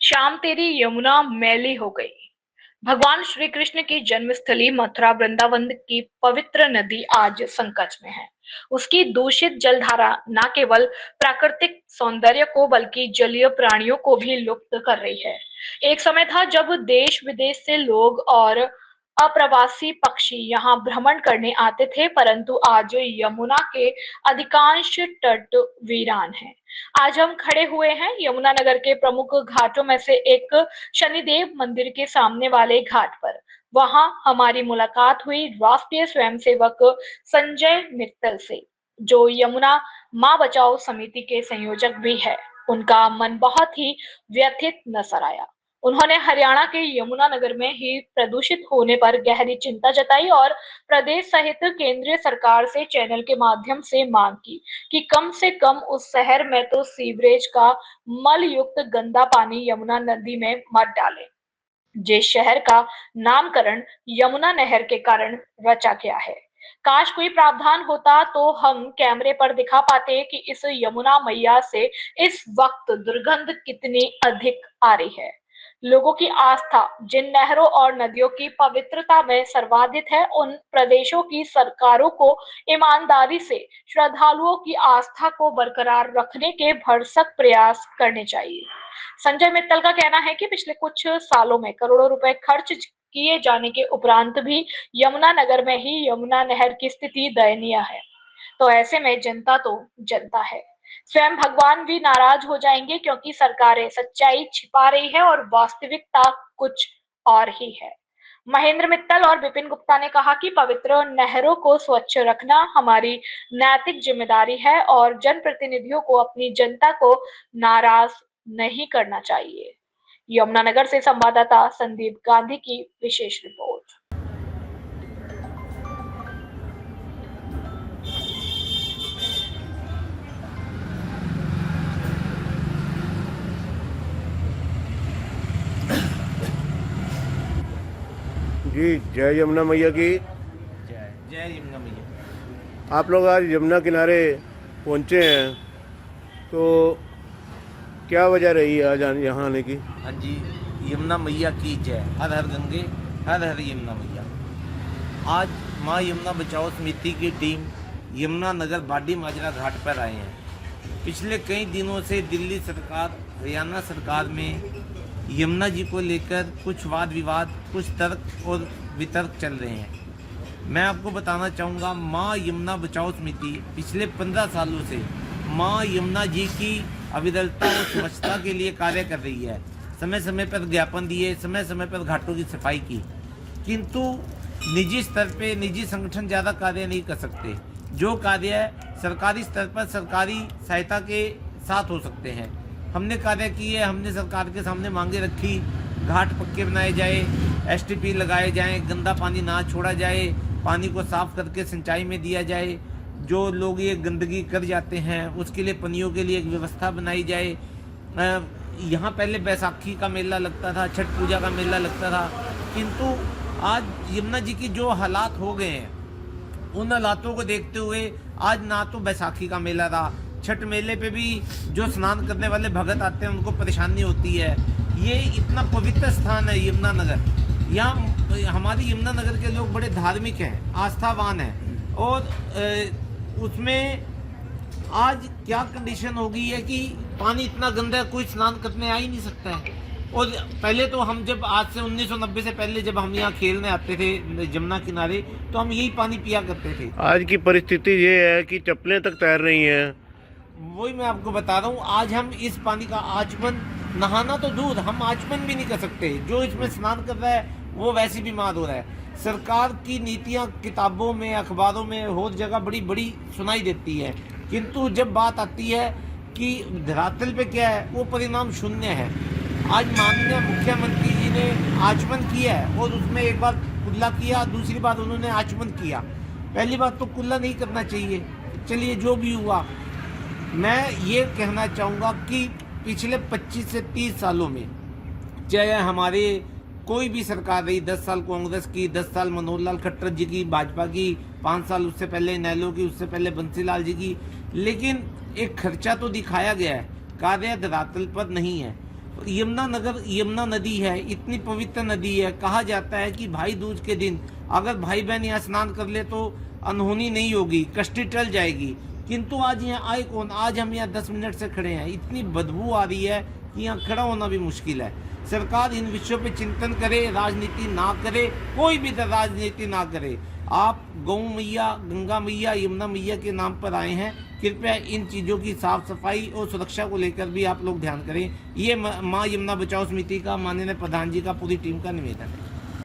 शाम तेरी यमुना मैली हो गई। भगवान श्री कृष्ण की जन्मस्थली मथुरा वृंदावन की पवित्र नदी आज संकट में है। उसकी दूषित जलधारा न केवल प्राकृतिक सौंदर्य को बल्कि जलीय प्राणियों को भी लुप्त कर रही है। एक समय था जब देश विदेश से लोग और अप्रवासी पक्षी यहाँ भ्रमण करने आते थे, परंतु आज यमुना के अधिकांश तट वीरान हैं। आज हम खड़े हुए हैं यमुना नगर के प्रमुख घाटों में से एक शनिदेव मंदिर के सामने वाले घाट पर। वहां हमारी मुलाकात हुई राष्ट्रीय स्वयंसेवक संजय मित्तल से, जो यमुना मां बचाओ समिति के संयोजक भी है। उनका मन बहुत ही व्यथित नजर आया। उन्होंने हरियाणा के यमुनानगर में ही प्रदूषित होने पर गहरी चिंता जताई और प्रदेश सहित केंद्रीय सरकार से चैनल के माध्यम से मांग की कि कम से कम उस शहर में तो सीवरेज का मल युक्त गंदा पानी यमुना नदी में मत डालें, जिस शहर का नामकरण यमुना नहर के कारण रचा गया है। काश कोई प्रावधान होता तो हम कैमरे पर दिखा पाते कि इस यमुना मैया से इस वक्त दुर्गंध कितनी अधिक आ रही है। लोगों की आस्था जिन नहरों और नदियों की पवित्रता में सर्वाधिक है, उन प्रदेशों की सरकारों को ईमानदारी से श्रद्धालुओं की आस्था को बरकरार रखने के भरसक प्रयास करने चाहिए। संजय मित्तल का कहना है कि पिछले कुछ सालों में करोड़ों रुपए खर्च किए जाने के उपरांत भी यमुना नगर में ही यमुना नहर की स्थिति दयनीय है। तो ऐसे में जनता तो जनता है, स्वयं भगवान भी नाराज हो जाएंगे, क्योंकि सरकारें सच्चाई छिपा रही है और वास्तविकता कुछ और ही है। महेंद्र मित्तल और विपिन गुप्ता ने कहा कि पवित्र नहरों को स्वच्छ रखना हमारी नैतिक जिम्मेदारी है और जनप्रतिनिधियों को अपनी जनता को नाराज नहीं करना चाहिए। यमुनानगर से संवाददाता संदीप गांधी की विशेष रिपोर्ट। जी जय यमुना मैया की जय जय यमुना मैया। आप लोग आज यमुना किनारे पहुंचे हैं, तो क्या वजह रही आज यहाँ आने की? हाँ जी, यमुना मैया की जय। हर हर गंगे, हर हर यमुना मैया। आज माँ यमुना बचाओ समिति की टीम यमुना नगर बाडी माजरा घाट पर आए हैं। पिछले कई दिनों से दिल्ली सरकार, हरियाणा सरकार में यमुना जी को लेकर कुछ वाद विवाद, कुछ तर्क और वितर्क चल रहे हैं। मैं आपको बताना चाहूँगा, माँ यमुना बचाओ समिति पिछले 15 सालों से माँ यमुना जी की अविरलता और स्वच्छता के लिए कार्य कर रही है। समय समय पर ज्ञापन दिए, समय समय पर घाटों की सफाई की, किंतु निजी स्तर पे निजी संगठन ज़्यादा कार्य नहीं कर सकते। जो कार्य सरकारी स्तर पर सरकारी सहायता के साथ हो सकते हैं। हमने कार्य किए, हमने सरकार के सामने मांगे रखी, घाट पक्के बनाए जाए, एसटीपी लगाए जाएं, गंदा पानी ना छोड़ा जाए, पानी को साफ करके सिंचाई में दिया जाए, जो लोग ये गंदगी कर जाते हैं उसके लिए पनियों के लिए एक व्यवस्था बनाई जाए। यहाँ पहले बैसाखी का मेला लगता था, छठ पूजा का मेला लगता था, किंतु आज यमुना जी की जो हालात हो गए हैं, उन हालातों को देखते हुए आज ना तो बैसाखी का मेला रहा, छठ मेले पे भी जो स्नान करने वाले भगत आते हैं उनको परेशानी होती है। ये इतना पवित्र स्थान है यमुना नगर। यहाँ हमारी यमुना नगर के लोग बड़े धार्मिक हैं, आस्थावान हैं, और उसमें आज क्या कंडीशन हो गई है कि पानी इतना गंदा है, कोई स्नान करने आ ही नहीं सकता है। और पहले तो हम जब आज से 1990 से पहले जब हम यहाँ खेलने आते थे यमुना किनारे, तो हम यही पानी पिया करते थे। आज की परिस्थिति ये है कि चप्पलें तक तैर रही हैं। वही मैं आपको बता रहा हूँ, आज हम इस पानी का आचमन, नहाना तो दूर, हम आचमन भी नहीं कर सकते। जो इसमें स्नान कर रहा है वो वैसे बीमार हो रहा है। सरकार की नीतियाँ किताबों में, अखबारों में, हर जगह बड़ी बड़ी सुनाई देती है, किंतु जब बात आती है कि धरातल पे क्या है, वो परिणाम शून्य है। आज माननीय मुख्यमंत्री जी ने आचमन किया है, और उसमें एक बार कुल्ला किया, दूसरी बार उन्होंने आचमन किया। पहली बात तो कुल्ला नहीं करना चाहिए। चलिए जो भी हुआ, मैं ये कहना चाहूँगा कि पिछले 25 से 30 सालों में चाहे हमारे कोई भी सरकार रही, 10 साल कांग्रेस की, 10 साल मनोहर लाल खट्टर जी की, भाजपा की, 5 साल उससे पहले इनेलो की, उससे पहले बंसीलाल जी की, लेकिन एक खर्चा तो दिखाया गया है, कार्य धरातल पर नहीं है। यमुना नदी है, इतनी पवित्र नदी है, कहा जाता है कि भाई दूज के दिन अगर भाई बहन यहाँ स्नान कर ले तो अनहोनी नहीं होगी, कष्टी टल जाएगी। किंतु आज यहाँ आए कौन? आज हम यहाँ 10 मिनट से खड़े हैं, इतनी बदबू आ रही है कि यहाँ खड़ा होना भी मुश्किल है। सरकार इन विषयों पे चिंतन करे, राजनीति ना करे, कोई भी राजनीति ना करे। आप गौ मैया, गंगा मैया, यमुना मैया के नाम पर आए हैं, कृपया इन चीज़ों की साफ सफाई और सुरक्षा को लेकर भी आप लोग ध्यान करें। ये माँ यमुना बचाओ समिति का, माननीय प्रधान जी का, पूरी टीम का निवेदन है।